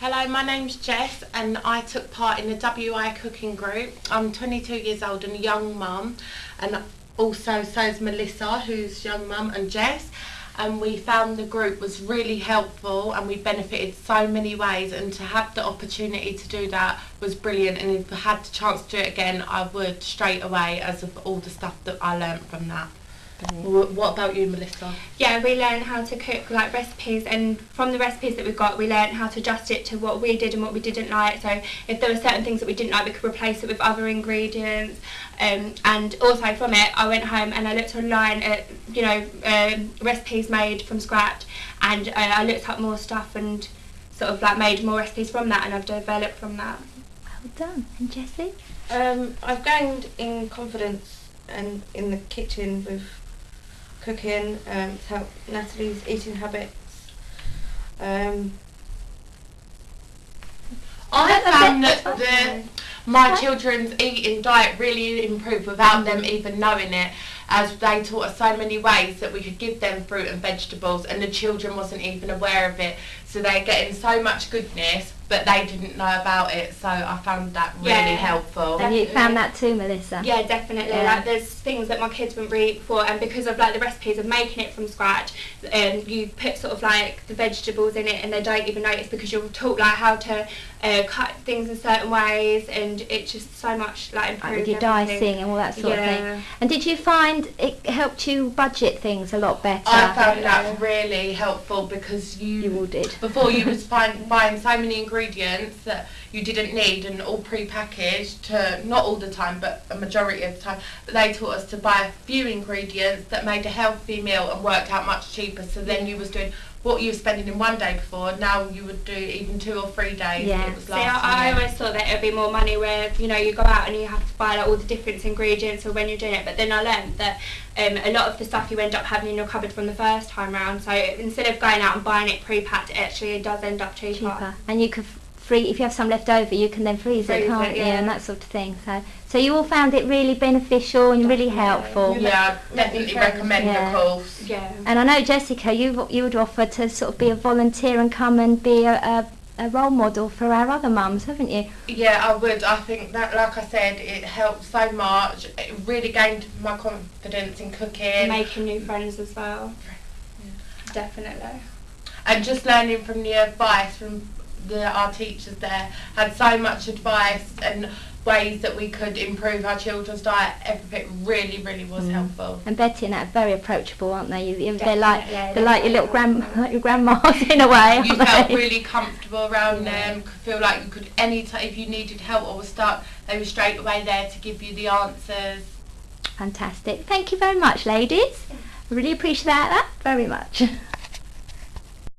Hello, my name's Jess and I took part in the WI cooking group. I'm 22 years old and a young mum, and also so is Melissa, who's young mum, and Jess. And we found the group was really helpful and we benefited so many ways, and to have the opportunity to do that was brilliant, and if I had the chance to do it again I would straight away, as of all the stuff that I learnt from that. What about you, Melissa? Yeah, we learned how to cook like recipes, and from the recipes that we got we learned how to adjust it to what we did and what we didn't like. So if there were certain things that we didn't like, we could replace it with other ingredients. And also from it I went home and I looked online at recipes made from scratch, and I looked up more stuff and sort of like made more recipes from that, and I've developed from that. Well done. And Jessie? I've gained in confidence and in the kitchen with cooking to help Natalie's eating habits. I found that my children's eating diet really improved without them even knowing it, as they taught us so many ways that we could give them fruit and vegetables, and the children wasn't even aware of it, so they're getting so much goodness but they didn't know about it, so I found that really helpful. And you found that too, Melissa? Yeah, definitely. Yeah. Like there's things that my kids wouldn't really eat before, and because of like the recipes of making it from scratch, you put sort of like the vegetables in it and they don't even notice, because you're taught like how to cut things in certain ways, and it's just so much like improved. With your everything. dicing and all that sort of thing. And did you find it helped you budget things a lot better? I found that really helpful, because you all did. Before you was buying so many ingredients that you didn't need and all pre-packaged, to not all the time but a majority of the time, but they taught us to buy a few ingredients that made a healthy meal and worked out much cheaper, so then you was doing what you were spending in one day before, now you would do even 2 or 3 days. Yeah. It was See, I always thought that it would be more money where, you go out and you have to buy like all the different ingredients or when you're doing it, but then I learned that a lot of the stuff you end up having in your cupboard from the first time round, so instead of going out and buying it pre-packed, it actually does end up cheaper. And you could if you have some left over, you can then freeze it, can't you, and that sort of thing. So you all found it really beneficial and really helpful. Yeah, definitely recommend the course. Yeah. And I know, Jessica, you would offer to sort of be a volunteer and come and be a role model for our other mums, haven't you? Yeah, I would. I think that, like I said, it helped so much. It really gained my confidence in cooking. Making new friends as well. Yeah. Definitely. And just learning from the advice from our teachers there, had so much advice and ways that we could improve our children's diet. Everything really was helpful. And Betty and that are very approachable, aren't they? They're like your little grandmas in a way. You felt really comfortable around them. Could feel like you could anytime if you needed help or were stuck, they were straight away there to give you the answers. Fantastic. Thank you very much, ladies. I really appreciate that very much.